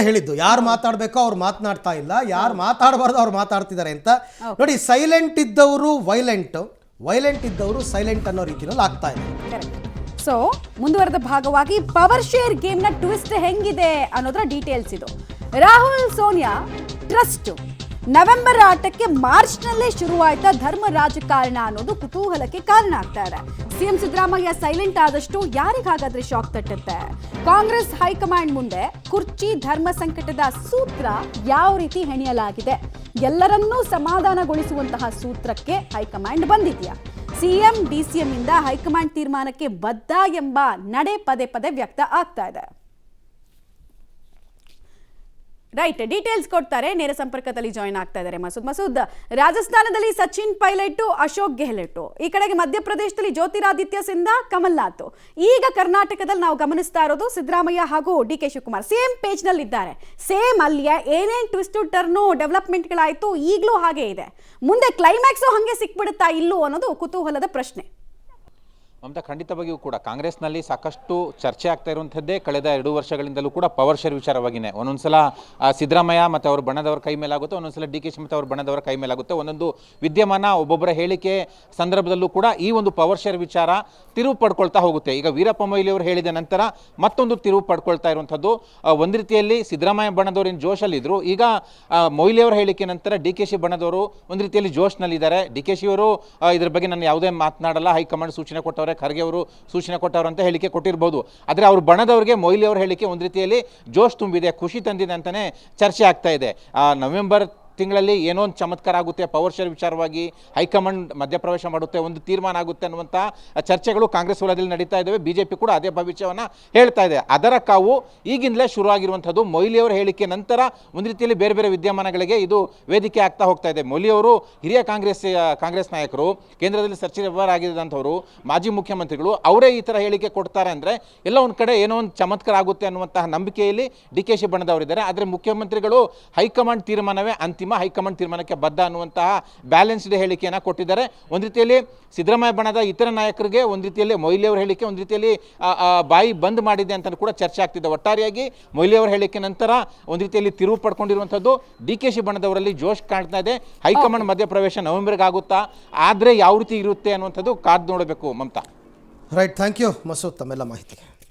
ಹೇಳಿದ್ದು ಯಾರು ಮಾತಾಡಬೇಕೋ ಅವ್ರು ಮಾತನಾಡ್ತಾ ಇಲ್ಲ, ಯಾರು ಮಾತಾಡಬಾರ್ದು ಅವ್ರು ಮಾತಾಡ್ತಿದ್ದಾರೆ ಅಂತ. ನೋಡಿ, ಸೈಲೆಂಟ್ ಇದ್ದವರು ವೈಲೆಂಟ್, ವೈಲೆಂಟ್ ಇದ್ದವರು ಸೈಲೆಂಟ್ ಅನ್ನೋ ರೀತಿಯಲ್ಲಿ ಆಗ್ತಾ ಇದೆ. ಸೊ ಮುಂದುವರೆದ ಭಾಗವಾಗಿ ಪವರ್ ಶೇರ್ ಗೇಮ್ ನ ಟ್ವಿಸ್ಟ್ ಹೆಂಗಿದೆ ಅನ್ನೋದರ ಡೀಟೇಲ್ಸ್ ಇದು. ರಾಹುಲ್ ಸೋನಿಯಾ ಟ್ರಸ್ಟ್ ನವೆಂಬರ್ ಆಟಕ್ಕೆ ಮಾರ್ಚ್ ನಲ್ಲೇ ಶುರುವಾಯ್ತಾ ಧರ್ಮ ರಾಜಕಾರಣ ಅನ್ನೋದು ಕುತೂಹಲಕ್ಕೆ ಕಾರಣ ಆಗ್ತಾ ಇದೆ. ಸಿಎಂ ಸಿದ್ದರಾಮಯ್ಯ ಸೈಲೆಂಟ್ ಆದಷ್ಟು ಯಾರಿಗಾಗಾದ್ರೆ ಶಾಕ್ ತಟ್ಟುತ್ತೆ? ಕಾಂಗ್ರೆಸ್ ಹೈಕಮಾಂಡ್ ಮುಂದೆ ಕುರ್ಚಿ ಧರ್ಮ ಸಂಕಟದ ಸೂತ್ರ ಯಾವ ರೀತಿ ಹೆಣೆಯಲಾಗಿದೆ? ಎಲ್ಲರನ್ನೂ ಸಮಾಧಾನಗೊಳಿಸುವಂತಹ ಸೂತ್ರಕ್ಕೆ ಹೈಕಮಾಂಡ್ ಬಂದಿದೆಯಾ? ಸಿಎಂ ಡಿಸಿಎಂ ಇಂದ ಹೈಕಮಾಂಡ್ ತೀರ್ಮಾನಕ್ಕೆ ಬದ್ಧ ಎಂಬ ನಡೆ ಪದೇ ಪದೇ ವ್ಯಕ್ತ ಆಗ್ತಾ ಇದೆ. ರೈಟ್, ಡೀಟೇಲ್ಸ್ ಕೊಡ್ತಾರೆ. ನೇರ ಸಂಪರ್ಕದಲ್ಲಿ ಜಾಯಿನ್ ಆಗ್ತಾ ಇದ್ದಾರೆ ಮಸೂದ್. ರಾಜಸ್ಥಾನದಲ್ಲಿ ಸಚಿನ್ ಪೈಲಟ್, ಅಶೋಕ್ ಗೆಹ್ಲೋಟ್, ಈ ಕಡೆಗೆ ಮಧ್ಯಪ್ರದೇಶದಲ್ಲಿ ಜ್ಯೋತಿರಾದಿತ್ಯ ಸಿಂಧ್ಯಾ, ಕಮಲ್ನಾಥ್. ಈಗ ಕರ್ನಾಟಕದಲ್ಲಿ ನಾವು ಗಮನಿಸ್ತಾ ಇರೋದು ಸಿದ್ದರಾಮಯ್ಯ ಹಾಗೂ ಡಿ.ಕೆ. ಶಿವಕುಮಾರ್ ಸೇಮ್ ಪೇಜ್ ನಲ್ಲಿ ಇದ್ದಾರೆ. ಸೇಮ್ ಅಲ್ಲಿಯ ಏನೇನ್ ಟ್ವಿಸ್ಟ್ ಟರ್ನು ಡೆವಲಪ್ಮೆಂಟ್ಗಳಾಯ್ತು ಈಗಲೂ ಹಾಗೆ ಇದೆ. ಮುಂದೆ ಕ್ಲೈಮ್ಯಾಕ್ಸು ಹಂಗೆ ಸಿಕ್ಬಿಡುತ್ತಾ ಇಲ್ಲೋ ಅನ್ನೋದು ಕುತೂಹಲದ ಪ್ರಶ್ನೆ. ಮಮತಾ, ಖಂಡಿತವಾಗಿಯೂ ಕೂಡ ಕಾಂಗ್ರೆಸ್ನಲ್ಲಿ ಸಾಕಷ್ಟು ಚರ್ಚೆ ಆಗ್ತಾ ಇರುವಂಥದ್ದೇ ಕಳೆದ 2 ವರ್ಷಗಳಿಂದಲೂ ಕೂಡ ಪವರ್ ಶೇರ್ ವಿಚಾರವಾಗಿಯೇ. ಒಂದೊಂದ್ಸಲ ಸಿದ್ದರಾಮಯ್ಯ ಮತ್ತು ಅವ್ರ ಬಣದವರ ಕೈ ಮೇಲಾಗುತ್ತೆ, ಒಂದೊಂದ್ಸಲ ಡಿ.ಕೆ. ಶಿ ಮತ್ತು ಅವ್ರ ಬಣದವರ ಕೈ ಮೇಲಾಗುತ್ತೆ. ಒಂದೊಂದು ವಿದ್ಯಮಾನ, ಒಬ್ಬೊಬ್ಬರ ಹೇಳಿಕೆ ಸಂದರ್ಭದಲ್ಲೂ ಕೂಡ ಈ ಒಂದು ಪವರ್ ಶೇರ್ ವಿಚಾರ ತಿರುವು ಪಡ್ಕೊಳ್ತಾ ಹೋಗುತ್ತೆ. ಈಗ ವೀರಪ್ಪ ಮೊಯ್ಲಿ ಅವರು ಹೇಳಿದ ನಂತರ ಮತ್ತೊಂದು ತಿರುವು ಪಡ್ಕೊಳ್ತಾ ಇರುವಂಥದ್ದು. ಒಂದು ರೀತಿಯಲ್ಲಿ ಸಿದ್ದರಾಮಯ್ಯ ಬಣದವರು ಏನು ಜೋಶಲ್ಲಿದ್ದರು, ಈಗ ಮೊಯ್ಲಿ ಅವರ ಹೇಳಿಕೆ ನಂತರ ಡಿ.ಕೆ. ಶಿ ಬಣದವರು ಒಂದು ರೀತಿಯಲ್ಲಿ ಜೋಶ್ನಲ್ಲಿದ್ದಾರೆ. ಡಿ.ಕೆ. ಶಿ ಅವರು ಇದ್ರ ಬಗ್ಗೆ ನಾನು ಯಾವುದೇ ಮಾತನಾಡಲ್ಲ, ಹೈಕಮಾಂಡ್ ಸೂಚನೆ ಕೊಟ್ಟವರೇ, ಖರ್ಗೆ ಅವರು ಸೂಚನೆ ಕೊಟ್ಟವರು ಅಂತ ಹೇಳಿಕೆ ಕೊಟ್ಟಿರಬಹುದು. ಆದರೆ ಅವ್ರ ಬಣದವರಿಗೆ ಮೊಯ್ಲಿ ಅವರ ಹೇಳಿಕೆ ಒಂದು ರೀತಿಯಲ್ಲಿ ಜೋಶ್ ತುಂಬಿದೆ, ಖುಷಿ ತಂದಿದೆ ಅಂತಲೇ ಚರ್ಚೆ ಆಗ್ತಾ ಇದೆ. ನವೆಂಬರ್ ತಿಂಗಳಲ್ಲಿ ಏನೋ ಒಂದು ಚಮತ್ಕಾರ ಆಗುತ್ತೆ, ಪವರ್ ಶೇರ್ ವಿಚಾರವಾಗಿ ಹೈಕಮಾಂಡ್ ಮಧ್ಯಪ್ರವೇಶ ಮಾಡುತ್ತೆ, ಒಂದು ತೀರ್ಮಾನ ಆಗುತ್ತೆ ಅನ್ನುವಂಥ ಚರ್ಚೆಗಳು ಕಾಂಗ್ರೆಸ್ ವಲಯದಲ್ಲಿ ನಡೀತಾ ಇದ್ದಾವೆ. ಬಿಜೆಪಿ ಕೂಡ ಅದೇ ಭವಿಷ್ಯವನ್ನು ಹೇಳ್ತಾ ಇದೆ. ಅದರ ಕಾವು ಈಗಿಂದಲೇ ಶುರುವಾಗಿರುವಂಥದ್ದು. ಮೊಯ್ಲಿ ಅವರ ಹೇಳಿಕೆ ನಂತರ ಒಂದು ರೀತಿಯಲ್ಲಿ ಬೇರೆ ಬೇರೆ ವಿದ್ಯಮಾನಗಳಿಗೆ ಇದು ವೇದಿಕೆ ಆಗ್ತಾ ಹೋಗ್ತಾ ಇದೆ. ಮೊಯ್ಲಿ ಅವರು ಹಿರಿಯ ಕಾಂಗ್ರೆಸ್ ನಾಯಕರು, ಕೇಂದ್ರದಲ್ಲಿ ಸಚಿವರಾಗಿದ್ದಂಥವರು, ಮಾಜಿ ಮುಖ್ಯಮಂತ್ರಿಗಳು, ಅವರೇ ಈ ಥರ ಹೇಳಿಕೆ ಕೊಡ್ತಾರೆ ಅಂದರೆ ಎಲ್ಲ ಒಂದು ಕಡೆ ಏನೋ ಒಂದು ಚಮತ್ಕಾರ ಆಗುತ್ತೆ ಅನ್ನುವಂತಹ ನಂಬಿಕೆಯಲ್ಲಿ ಡಿ.ಕೆ. ಶಿ ಬಣದವರಿದ್ದಾರೆ. ಆದರೆ ಮುಖ್ಯಮಂತ್ರಿಗಳು ಹೈಕಮಾಂಡ್ ತೀರ್ಮಾನವೇ ಅಂತಿಮ, ಹೈಕಮಾಂಡ್ ತೀರ್ಮಾನಕ್ಕೆ ಬದ್ಧ ಅನ್ನುವಂತಹ ಬ್ಯಾಲೆನ್ಸ್ಡ್ ಹೇಳಿಕೆಯನ್ನು ಕೊಟ್ಟಿದ್ದಾರೆ. ಒಂದು ರೀತಿಯಲ್ಲಿ ಸಿದ್ದರಾಮಯ್ಯ ಬಣದ ಇತರ ನಾಯಕರಿಗೆ ಒಂದು ರೀತಿಯಲ್ಲಿ ಮೊಯ್ಲಿ ಅವರ ಹೇಳಿಕೆ ಒಂದು ರೀತಿಯಲ್ಲಿ ಬಾಯಿ ಬಂದ್ ಮಾಡಿದೆ ಅಂತ ಕೂಡ ಚರ್ಚೆ ಆಗ್ತಿದೆ. ಒಟ್ಟಾರೆಯಾಗಿ ಮೊಯ್ಲಿ ಅವರ ಹೇಳಿಕೆ ನಂತರ ಒಂದು ರೀತಿಯಲ್ಲಿ ತಿರುವು ಪಡ್ಕೊಂಡಿರುವಂಥದ್ದು. ಡಿ.ಕೆ. ಶಿ ಬಣದವರಲ್ಲಿ ಜೋಶ್ ಕಾಣ್ತಾ ಇದೆ. ಹೈಕಮಾಂಡ್ ಮಧ್ಯಪ್ರವೇಶ ನವೆಂಬರ್ಗೆ ಆಗುತ್ತಾ, ಆದರೆ ಯಾವ ರೀತಿ ಇರುತ್ತೆ ಅನ್ನುವಂಥದ್ದು ಕಾದು ನೋಡಬೇಕು. Mamata. Right, thank you Masood ತಮ್ಮೆಲ್ಲ ಮಾಹಿತಿಗೆ.